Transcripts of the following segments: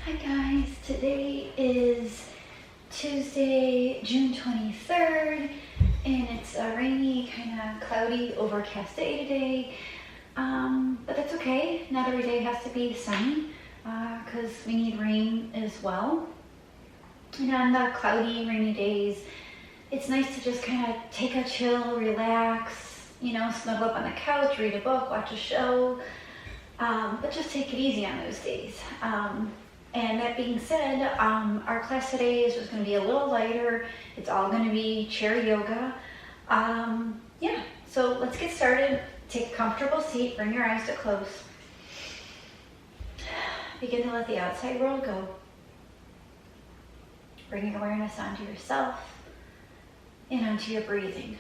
Hi guys, today is Tuesday, June 23rd, and it's a rainy, kind of cloudy, overcast day today, but that's okay. Not every day has to be sunny, because we need rain as well. And on the cloudy, rainy days, it's nice to just kind of take a chill, relax, snuggle up on the couch, read a book, watch a show, but just take it easy on those days. And that being said, our class today is just going to be a little lighter. It's all going to be chair yoga. So let's get started. Take a comfortable seat, bring your eyes to close. Begin to let the outside world go. Bring your awareness onto yourself and onto your breathing.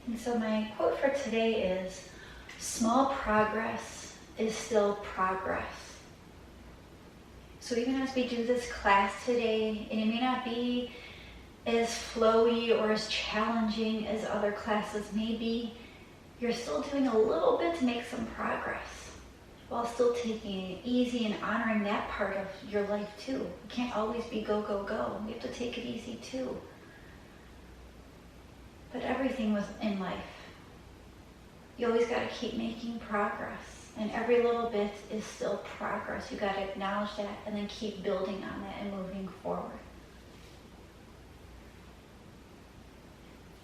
And so my quote for today is, small progress is still progress. So even as we do this class today, and it may not be as flowy or as challenging as other classes may be, you're still doing a little bit to make some progress while still taking it easy and honoring that part of your life too. You can't always be go, go, go. You have to take it easy too. But everything in life, you always got to keep making progress, and every little bit is still progress. You got to acknowledge that and then keep building on that and moving forward.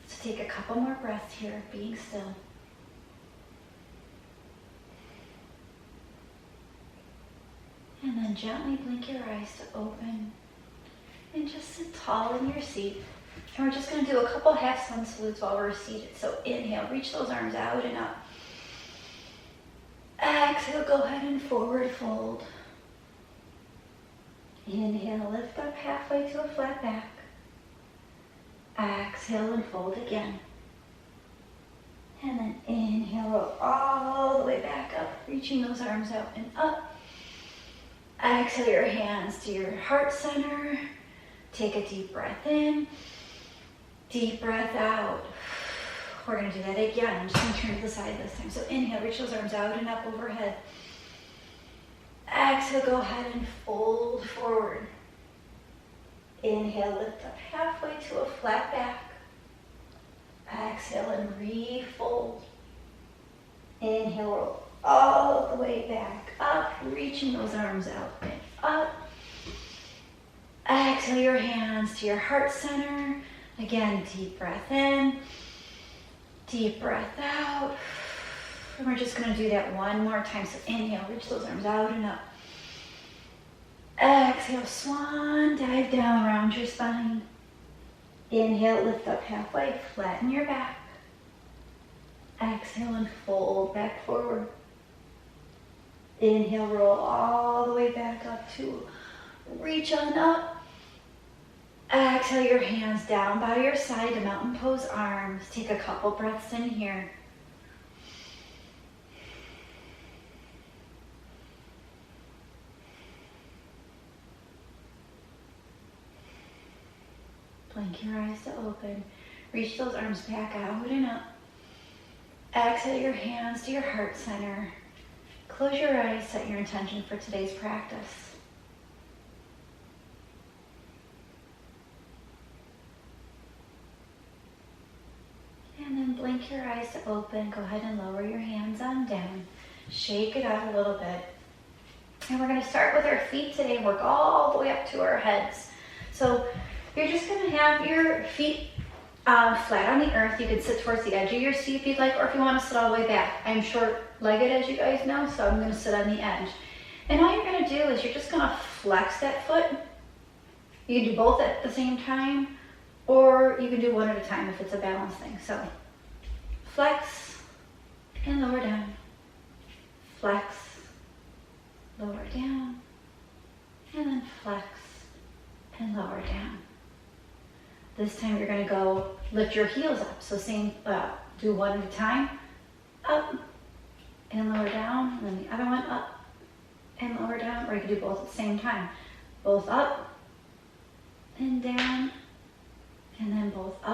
So take a couple more breaths here, being still. And then gently blink your eyes to open and just sit tall in your seat. And we're just going to do a couple half sun salutes while we're seated. So inhale, reach those arms out and up. Exhale, go ahead and forward fold. Inhale, lift up halfway to a flat back. Exhale and fold again. And then inhale, roll all the way back up, reaching those arms out and up. Exhale your hands to your heart center. Take a deep breath in. Deep breath out. We're going to do that again. I'm just going to turn to the side this time. So inhale, reach those arms out and up overhead. Exhale, go ahead and fold forward. Inhale, lift up halfway to a flat back. Exhale and refold. Inhale, roll all the way back up, reaching those arms out and up. Exhale your hands to your heart center. Again, deep breath in, deep breath out. And we're just going to do that one more time. So inhale, reach those arms out and up. Exhale, swan, dive down, round your spine. Inhale, lift up halfway, flatten your back. Exhale and fold back forward. Inhale, roll all the way back up to reach on up. Exhale your hands down by your side to mountain pose arms. Take a couple breaths in here. Blink your eyes to open. Reach those arms back out and up. Exhale your hands to your heart center. Close your eyes, set your intention for today's practice. And then blink your eyes to open. Go ahead and lower your hands on down. Shake it out a little bit. And we're going to start with our feet today and work all the way up to our heads. So you're just going to have your feet flat on the earth. You can sit towards the edge of your seat if you'd like, or if you want to sit all the way back. I'm short-legged, as you guys know, so I'm going to sit on the edge. And all you're going to do is you're just going to flex that foot. You can do both at the same time, or you can do one at a time if it's a balance thing. So flex and lower down. Flex, lower down, and then flex and lower down. This time you're going to go lift your heels up. So same, do one at a time. Up and lower down, and then the other one up and lower down, or you can do both at the same time. Both up and down, and then both up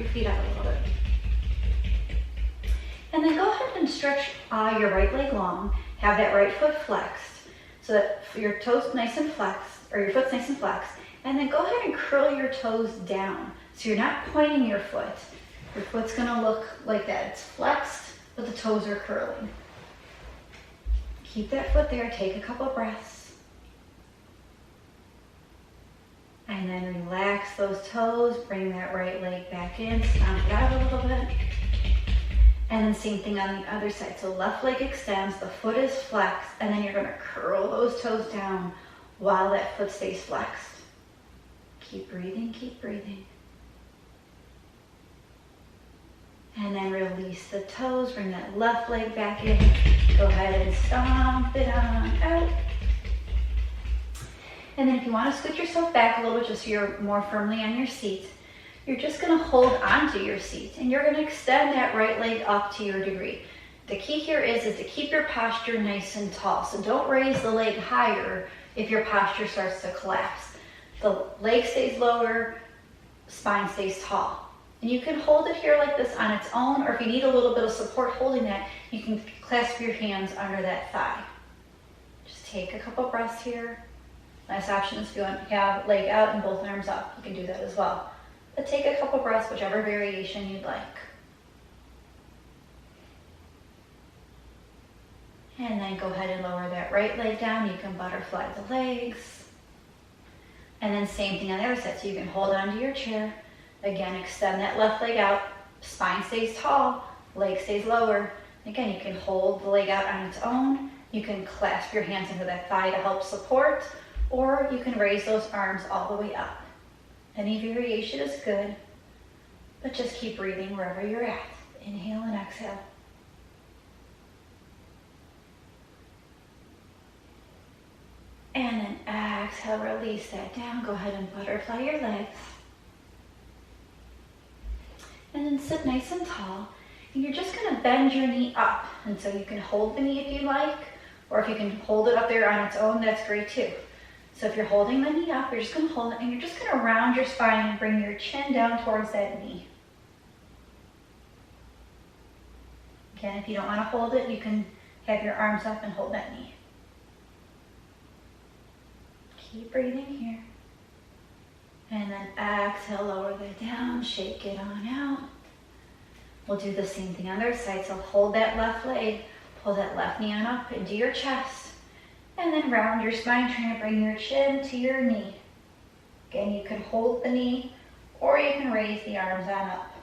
your feet out a little bit. And then go ahead and stretch your right leg long. Have that right foot flexed so that your toes nice and flexed, or your foot's nice and flexed. And then go ahead and curl your toes down. So you're not pointing your foot. Your foot's gonna look like that. It's flexed, but the toes are curling. Keep that foot there, take a couple breaths. And then relax those toes, bring that right leg back in, stomp it out a little bit. And then same thing on the other side. So left leg extends, the foot is flexed, and then you're gonna curl those toes down while that foot stays flexed. Keep breathing, keep breathing. And then release the toes, bring that left leg back in. Go ahead and stomp it on out. And then if you want to scoot yourself back a little bit just so you're more firmly on your seat, you're just going to hold onto your seat and you're going to extend that right leg up to your degree. The key here is to keep your posture nice and tall. So don't raise the leg higher if your posture starts to collapse. The leg stays lower, spine stays tall. And you can hold it here like this on its own, or if you need a little bit of support holding that, you can clasp your hands under that thigh. Just take a couple breaths here. Nice option is if you want to have leg out and both arms up, you can do that as well. But take a couple breaths, whichever variation you'd like. And then go ahead and lower that right leg down. You can butterfly the legs. And then same thing on the other side. So you can hold onto your chair. Again, extend that left leg out, spine stays tall, leg stays lower. Again, you can hold the leg out on its own. You can clasp your hands into that thigh to help support, or you can raise those arms all the way up. Any variation is good, but just keep breathing wherever you're at. Inhale and exhale. And then exhale, release that down. Go ahead and butterfly your legs. And then sit nice and tall. And you're just going to bend your knee up. And so you can hold the knee if you like, or if you can hold it up there on its own, that's great too. So if you're holding the knee up, you're just going to hold it, and you're just going to round your spine and bring your chin down towards that knee. Again, if you don't want to hold it, you can have your arms up and hold that knee. Keep breathing here. And then exhale, lower that down, shake it on out. We'll do the same thing on the other side. So hold that left leg, pull that left knee on up into your chest, and then round your spine, trying to bring your chin to your knee. Again, you can hold the knee, or you can raise the arms on up.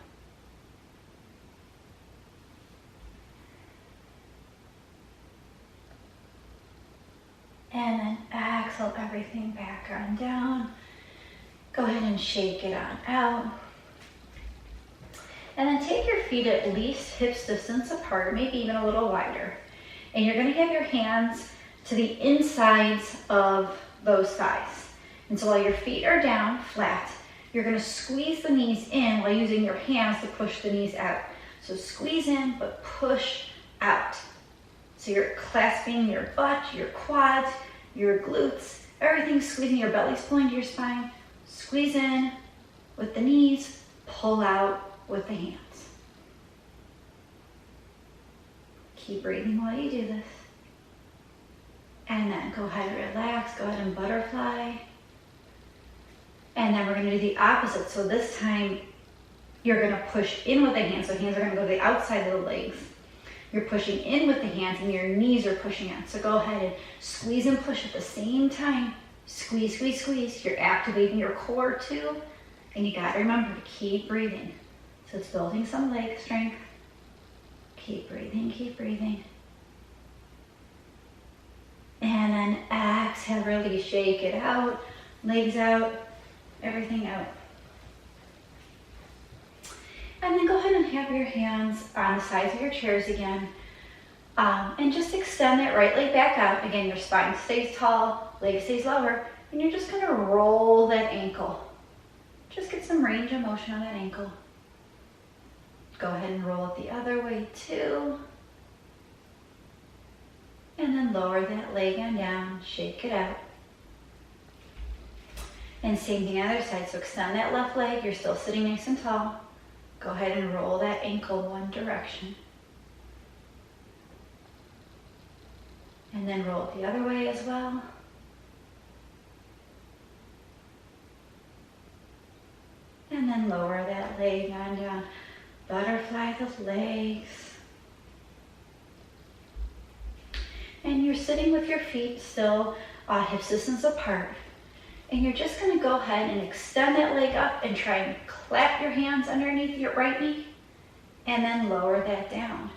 And then exhale everything back on down. Go ahead and shake it on out. And then take your feet at least hips distance apart, maybe even a little wider. And you're going to have your hands to the insides of those thighs. And so while your feet are down flat, you're going to squeeze the knees in while using your hands to push the knees out. So squeeze in, but push out. So you're clasping your butt, your quads, your glutes, everything's squeezing, your belly's pulling to your spine. Squeeze in with the knees, pull out with the hands. Keep breathing while you do this. And then go ahead and relax, go ahead and butterfly. And then we're going to do the opposite. So this time you're going to push in with the hands. So hands are going to go to the outside of the legs. You're pushing in with the hands and your knees are pushing out. So go ahead and squeeze and push at the same time. Squeeze, squeeze, squeeze. You're activating your core too. And you got to remember to keep breathing. So it's building some leg strength. Keep breathing, keep breathing. And then exhale, really shake it out. Legs out, everything out. And then go ahead and have your hands on the sides of your chairs again. And just extend that right leg back out. Again, your spine stays tall, leg stays lower, and you're just going to roll that ankle. Just get some range of motion on that ankle. Go ahead and roll it the other way too. And then lower that leg on down, shake it out. And same thing on the other side. So extend that left leg, you're still sitting nice and tall. Go ahead and roll that ankle one direction. And then roll it the other way as well. And then lower that leg on down. Butterfly the legs. And you're sitting with your feet still hip distance apart. And you're just going to go ahead and extend that leg up and try and clap your hands underneath your right knee. And then lower that down.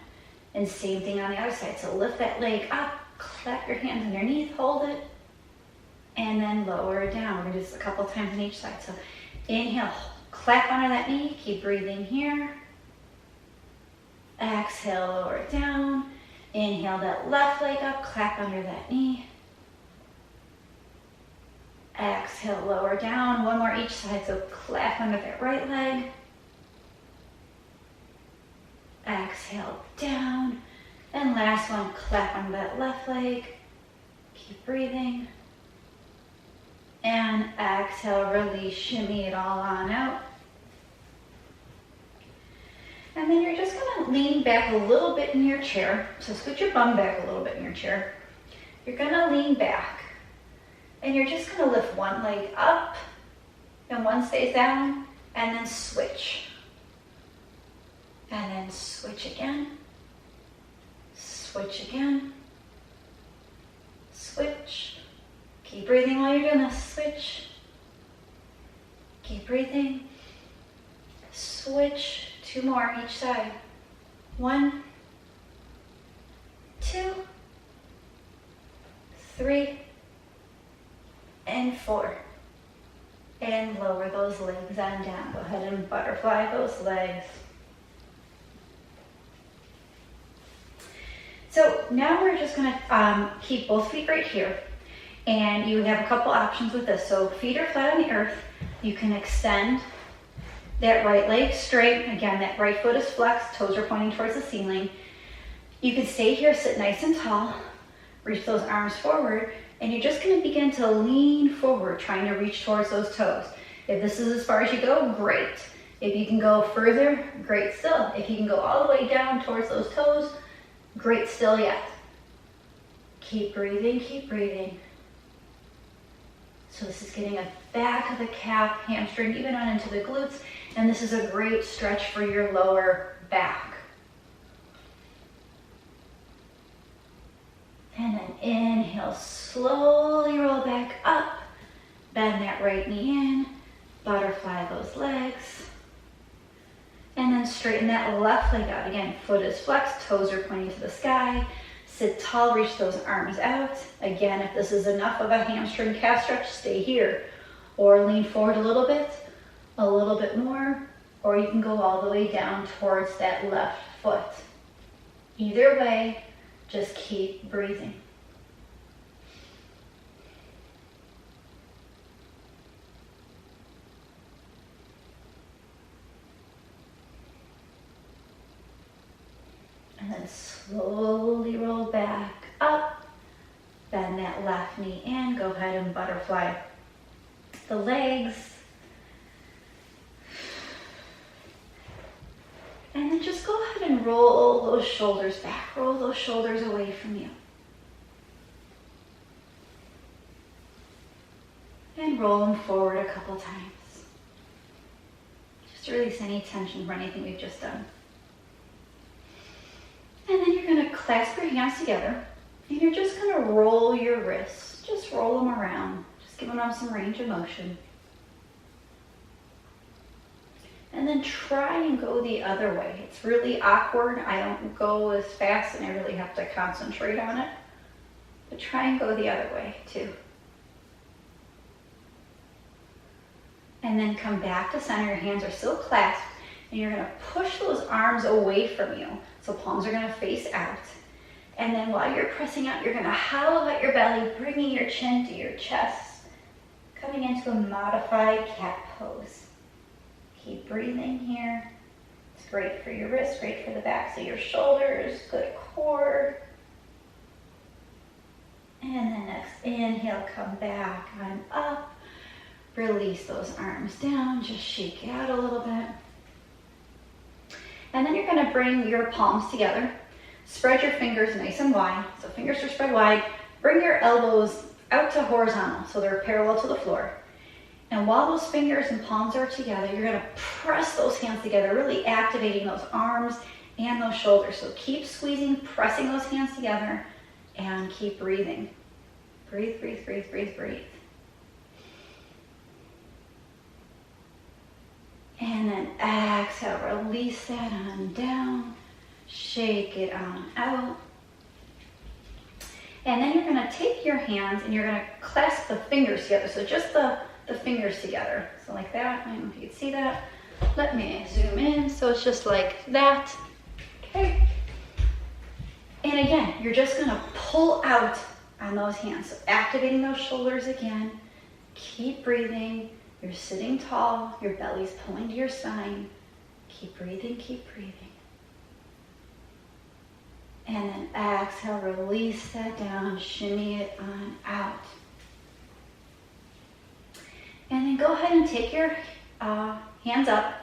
And same thing on the other side. So lift that leg up, clap your hands underneath, hold it, and then lower it down. We're going to do this a couple times on each side. So inhale, clap under that knee, keep breathing here. Exhale, lower it down. Inhale that left leg up, clap under that knee. Exhale, lower down. One more each side, so clap under that right leg. Exhale, down. And last one, clap under that left leg. Keep breathing. And exhale, release, shimmy it all on out. And then you're just gonna lean back a little bit in your chair. So scoot your bum back a little bit in your chair. You're gonna lean back. And you're just gonna lift one leg up and one stays down, and then switch. And then switch again. Switch again. Switch. Keep breathing while you're doing this. Switch. Keep breathing. Switch. 2 more on each side. 1, 2, 3, and 4. And lower those legs on down. Go ahead and butterfly those legs. So now we're just gonna keep both feet right here. And you have a couple options with this. So feet are flat on the earth. You can extend that right leg straight. Again, that right foot is flexed, toes are pointing towards the ceiling. You can stay here, sit nice and tall, reach those arms forward, and you're just gonna begin to lean forward, trying to reach towards those toes. If this is as far as you go, great. If you can go further, great still. If you can go all the way down towards those toes, great still yet. Keep breathing, keep breathing. So this is getting a back of the calf, hamstring, even on into the glutes. And this is a great stretch for your lower back. And then inhale, slowly roll back up. Bend that right knee in. Butterfly those legs. And then straighten that left leg out. Again, foot is flexed, toes are pointing to the sky. Sit tall, reach those arms out. Again, if this is enough of a hamstring calf stretch, stay here. Or lean forward a little bit more, or you can go all the way down towards that left foot. Either way, just keep breathing. And then slowly roll back up, bend that left knee in, go ahead and butterfly the legs. And then just go ahead and roll those shoulders back, roll those shoulders away from you. And roll them forward a couple times. Just to release any tension from anything we've just done. And then you're going to clasp your hands together, and you're just going to roll your wrists. Just roll them around, just giving them some range of motion. And then try and go the other way. It's really awkward. I don't go as fast, and I really have to concentrate on it. But try and go the other way too. And then come back to center. Your hands are still clasped, and you're going to push those arms away from you. So palms are going to face out. And then while you're pressing out, you're going to hollow out your belly, bringing your chin to your chest, coming into a modified cat pose. Keep breathing here. It's great for your wrists, great for the backs of your shoulders, good core. And then next inhale, come back on up. Release those arms down, just shake it out a little bit. And then you're gonna bring your palms together. Spread your fingers nice and wide. So fingers are spread wide. Bring your elbows out to horizontal, so they're parallel to the floor. And while those fingers and palms are together, you're gonna press those hands together, really activating those arms and those shoulders. So keep squeezing, pressing those hands together, and keep breathing. Breathe, breathe, breathe, breathe, breathe. And then exhale, release that on down. Shake it on out. And then you're gonna take your hands and you're gonna clasp the fingers together. So just the fingers together. So like that, I don't know if you can see that. Let me zoom in. So it's just like that, okay? And again, you're just gonna pull out on those hands. So activating those shoulders again. Keep breathing. You're sitting tall, your belly's pulling to your spine. Keep breathing, keep breathing. And then exhale, release that down, shimmy it on out. And then go ahead and take your hands up.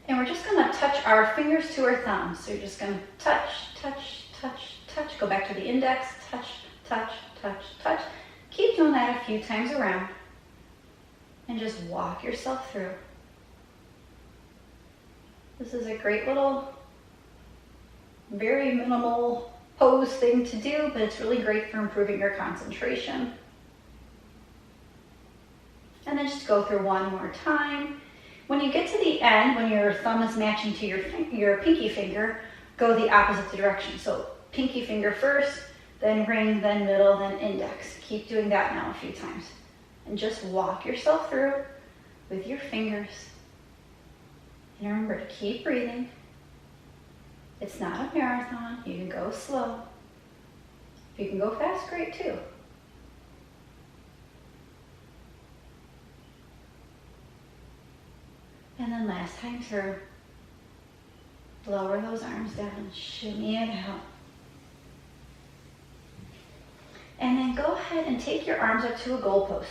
And we're just gonna touch our fingers to our thumbs. So you're just gonna touch, touch, touch, touch. Go back to the index, touch, touch, touch, touch. Keep doing that a few times around. And just walk yourself through. This is a great little, very minimal pose thing to do, but it's really great for improving your concentration. And then just go through one more time. When you get to the end, when your thumb is matching to your pinky finger, go the opposite direction. So pinky finger first, then ring, then middle, then index. Keep doing that now a few times. And just walk yourself through with your fingers. And remember to keep breathing. It's not a marathon. You can go slow. If you can go fast, great too. And then last time through, lower those arms down, shimmy it out. And then go ahead and take your arms up to a goalpost.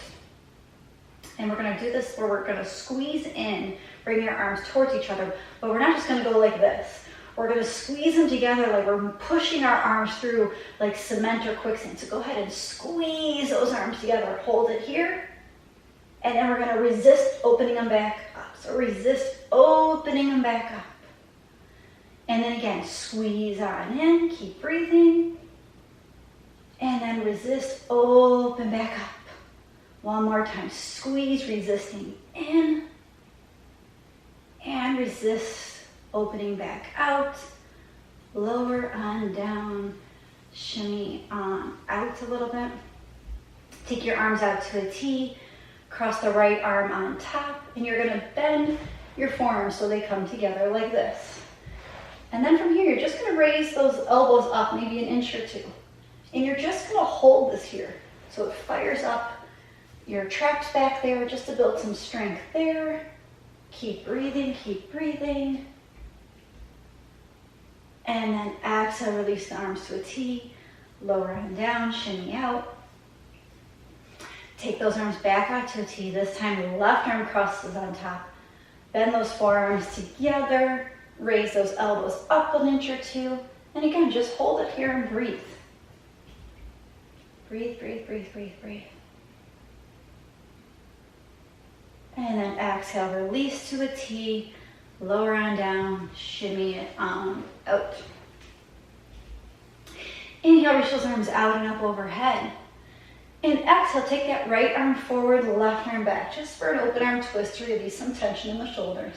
And we're gonna do this where we're gonna squeeze in, bring your arms towards each other, but we're not just gonna go like this. We're gonna squeeze them together like we're pushing our arms through like cement or quicksand. So go ahead and squeeze those arms together. Hold it here. And then we're gonna resist opening them back up. So resist opening them back up. And then again, squeeze on in, keep breathing. And then resist, open back up. One more time, squeeze, resisting in. And resist, opening back out. Lower on down, shimmy on out a little bit. Take your arms out to a T. Cross the right arm on top, and you're gonna bend your forearms so they come together like this. And then from here, you're just gonna raise those elbows up maybe an inch or two. And you're just gonna hold this here. So it fires up your traps back there just to build some strength there. Keep breathing, keep breathing. And then exhale, release the arms to a T. Lower on down, shimmy out. Take those arms back out to a T. This time the left arm crosses on top. Bend those forearms together. Raise those elbows up an inch or two. And again, just hold it here and breathe. Breathe, breathe, breathe, breathe, breathe. And then exhale, release to a T. Lower on down, shimmy it on out. Inhale, reach those arms out and up overhead. And exhale, take that right arm forward, left arm back, just for an open arm twist to release some tension in the shoulders.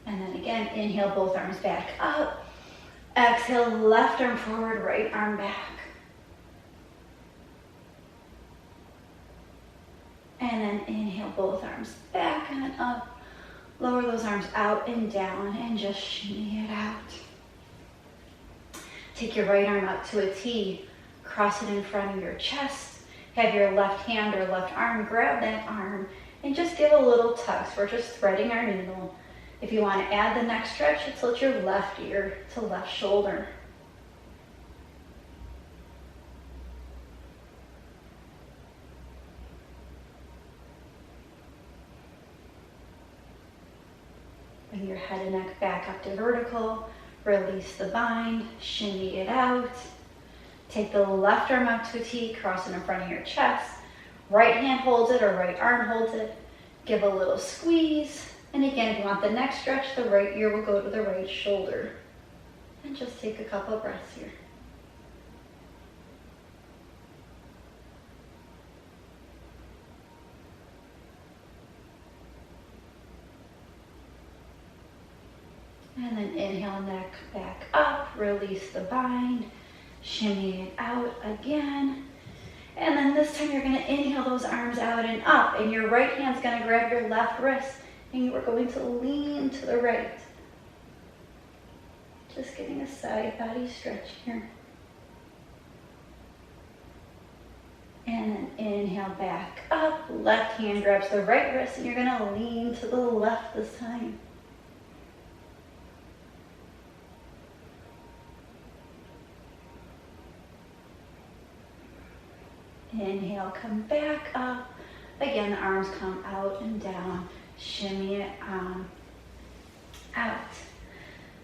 And then again, inhale, both arms back up. Exhale, left arm forward, right arm back. And then inhale, both arms back and up. Lower those arms out and down and just shimmy it out. Take your right arm up to a T. Cross it in front of your chest. Have your left hand or left arm grab that arm and just give a little tug. So we're just threading our needle. If you want to add the neck stretch, tilt your left ear to left shoulder. Bring your head and neck back up to vertical. Release the bind, shimmy it out. Take the left arm out to a T, cross it in front of your chest. Right hand holds it or right arm holds it. Give a little squeeze. And again, if you want the neck stretch, the right ear will go to the right shoulder. And just take a couple of breaths here. And then inhale, neck back up, release the bind, shimmy it out again. And then this time you're gonna inhale those arms out and up, and your right hand's gonna grab your left wrist, and you are going to lean to the right. Just getting a side body stretch here. And then inhale back up, left hand grabs the right wrist, and you're gonna lean to the left this time. Inhale, come back up. Again, the arms come out and down. Shimmy it on out.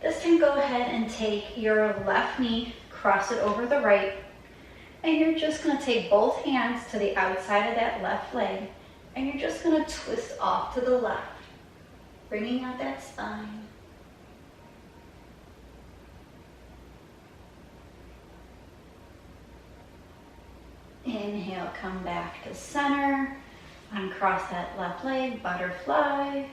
This time, go ahead and take your left knee, cross it over the right, and you're just going to take both hands to the outside of that left leg, and you're just going to twist off to the left, bringing out that spine. Inhale, come back to center, uncross that left leg, butterfly.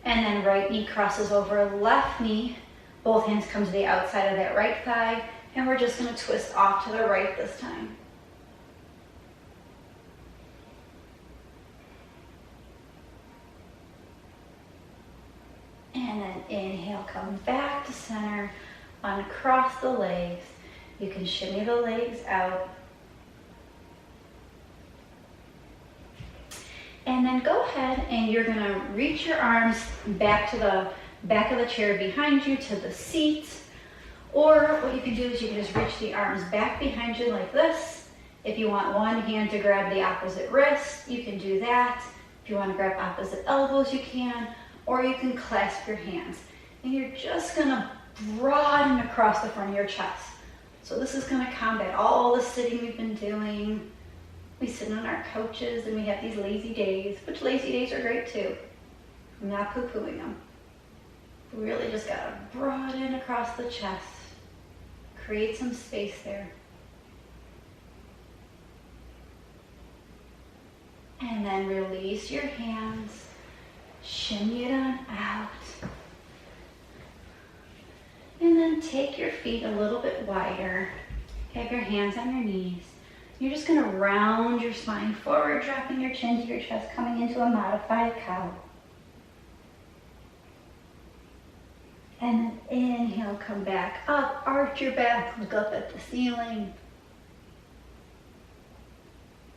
And then right knee crosses over left knee. Both hands come to the outside of that right thigh, and we're just going to twist off to the right this time. And then inhale, come back to center, uncross the legs. You can shimmy the legs out. And then go ahead and you're gonna reach your arms back to the back of the chair behind you to the seat. Or what you can do is you can just reach the arms back behind you like this. If you want one hand to grab the opposite wrist, you can do that. If you want to grab opposite elbows, you can. Or you can clasp your hands. And you're just gonna broaden across the front of your chest. So this is gonna combat all the sitting we've been doing. We sit on our couches and we have these lazy days, which lazy days are great too. I'm not poo-pooing them. We really just gotta broaden across the chest. Create some space there. And then release your hands. Shimmy it on out. And then take your feet a little bit wider. Have your hands on your knees. You're just gonna round your spine forward, dropping your chin to your chest, coming into a modified cow. And then inhale, come back up, arch your back, look up at the ceiling.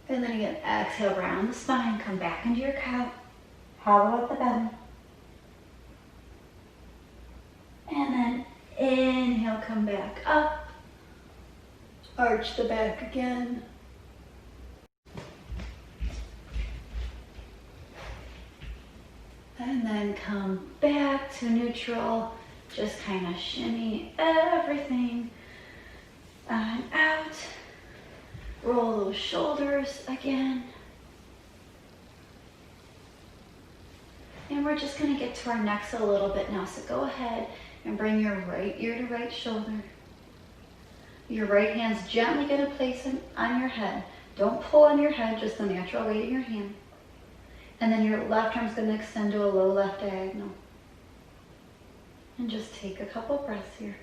And then again, exhale, round the spine, come back into your cow, hollow out the belly. And then inhale, come back up, arch the back again. And then come back to neutral. Just kind of shimmy everything on out. Roll those shoulders again. And we're just going to get to our necks a little bit now. So go ahead and bring your right ear to right shoulder. Your right hand's gently going to place it on your head. Don't pull on your head, just the natural weight in your hand. And then your left arm's going to extend to a low left diagonal. And just take a couple breaths here.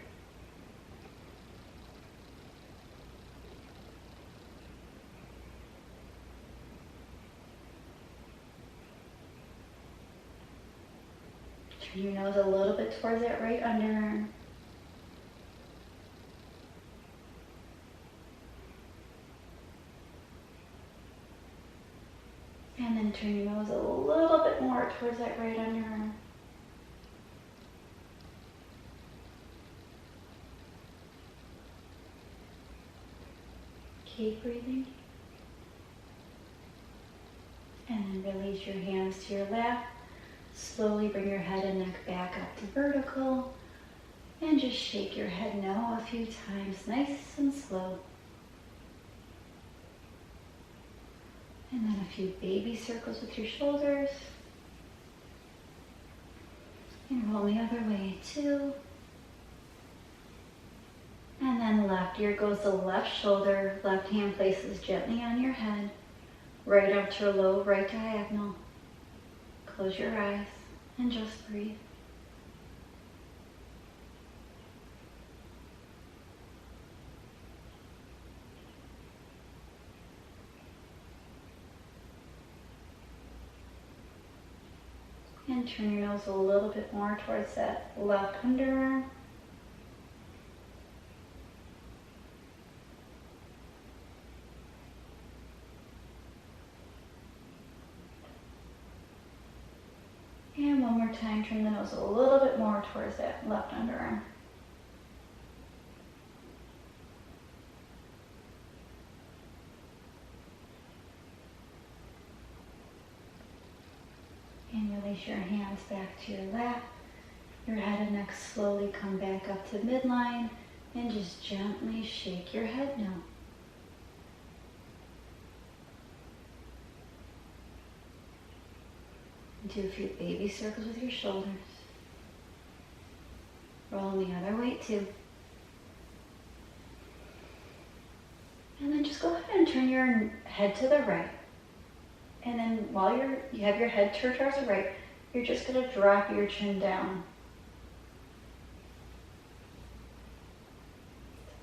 Turn your nose a little bit towards that right underarm. And then turn your nose a little bit more towards that right underarm. Keep breathing. And then release your hands to your lap. Slowly bring your head and neck back up to vertical. And just shake your head no a few times, nice and slow. And then a few baby circles with your shoulders. And roll the other way too. And then left ear goes the left shoulder, left hand places gently on your head, right up to your low right diagonal. Close your eyes and just breathe. And turn your nose a little bit more towards that left underarm. And one more time, turn the nose a little bit more towards that left underarm. And release your hands back to your lap. Your head and neck slowly come back up to midline and just gently shake your head now. Do a few baby circles with your shoulders. Roll the other way too. And then just go ahead and turn your head to the right. And then while you have your head turned towards the right, you're just going to drop your chin down.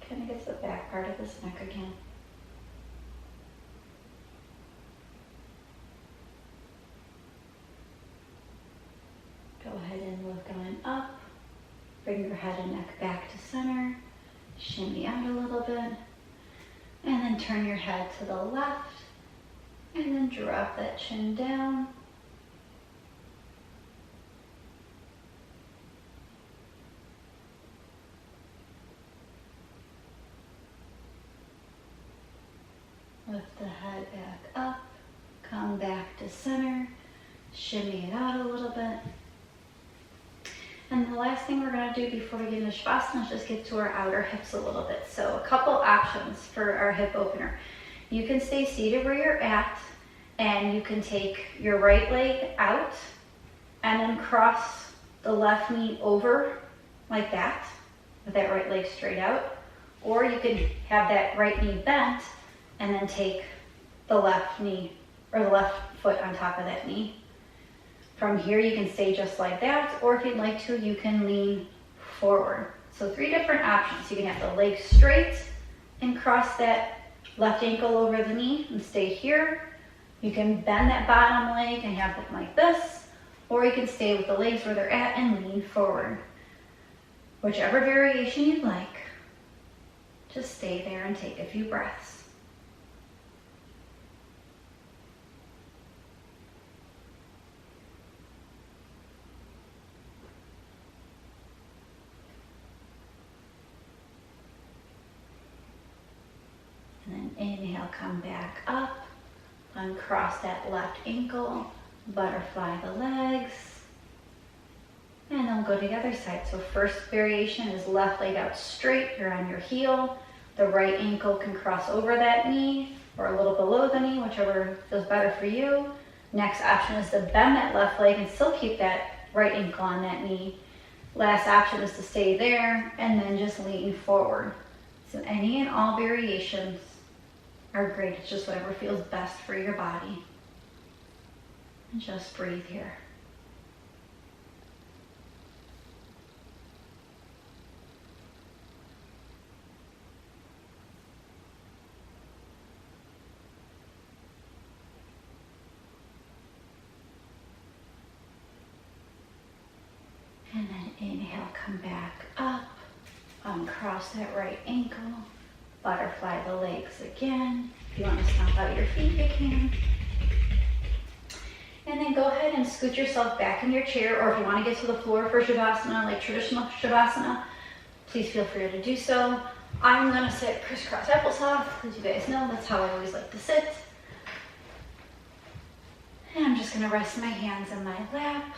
Kind of gets the back part of this neck again. Go ahead and look on up. Bring your head and neck back to center. Shimmy out a little bit. And then turn your head to the left. And then drop that chin down. Lift the head back up. Come back to center. Shimmy it out a little bit. And the last thing we're going to do before we get into Shavasana is just get to our outer hips a little bit. So a couple options for our hip opener. You can stay seated where you're at, and you can take your right leg out and then cross the left knee over like that, with that right leg straight out. Or you can have that right knee bent and then take the left knee or the left foot on top of that knee. From here, you can stay just like that, or if you'd like to, you can lean forward. So 3 different options. You can have the leg straight and cross that left ankle over the knee and stay here. You can bend that bottom leg and have it like this, or you can stay with the legs where they're at and lean forward. Whichever variation you'd like, just stay there and take a few breaths. And then inhale, come back up, uncross that left ankle, butterfly the legs, and then go to the other side. So first variation is left leg out straight, you're on your heel, the right ankle can cross over that knee or a little below the knee, whichever feels better for you. Next option is to bend that left leg and still keep that right ankle on that knee. Last option is to stay there and then just lean forward. So any and all variations are great. It's just whatever feels best for your body. And just breathe here. And then inhale, come back up, uncross that right ankle, butterfly the legs again. If you want to stomp out your feet, you can. And then go ahead and scoot yourself back in your chair, or if you want to get to the floor for Shavasana, like traditional Shavasana, please feel free to do so. I'm going to sit crisscross applesauce, as you guys know, that's how I always like to sit. And I'm just going to rest my hands in my lap,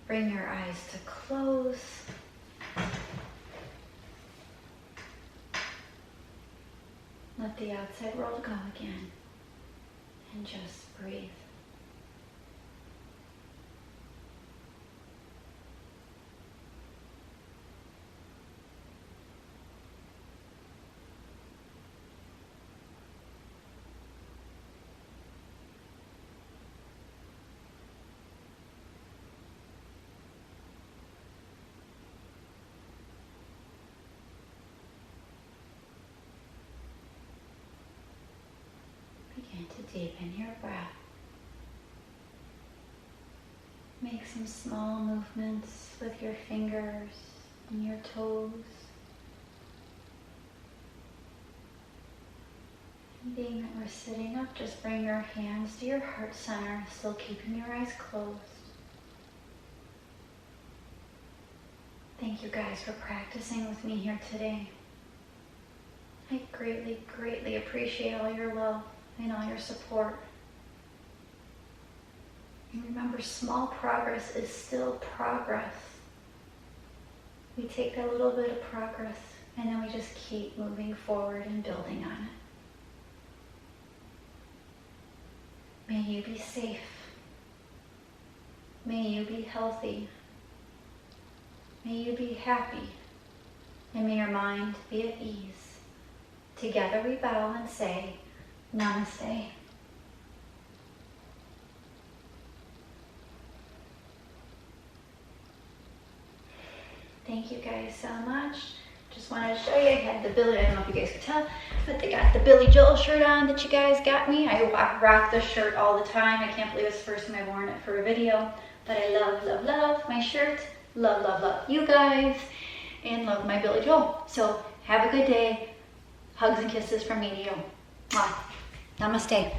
Bring your eyes to close. Let the outside world go again. And just breathe. Begin to deepen your breath. Make some small movements with your fingers and your toes. And being that we're sitting up, just bring your hands to your heart center, still keeping your eyes closed. Thank you guys for practicing with me here today. I greatly, greatly appreciate all your love and all your support. And remember, small progress is still progress. We take that little bit of progress and then we just keep moving forward and building on it. May you be safe. May you be healthy. May you be happy. And may your mind be at ease. Together we bow and say, Namaste. Thank you guys so much. Just wanted to show you, I had the Billy, I don't know if you guys could tell, but they got the Billy Joel shirt on that you guys got me. I rock this shirt all the time. I can't believe it's the first time I've worn it for a video, but I love, love, love my shirt. Love, love, love you guys, and love my Billy Joel. So have a good day. Hugs and kisses from me to you. Mwah. Namaste.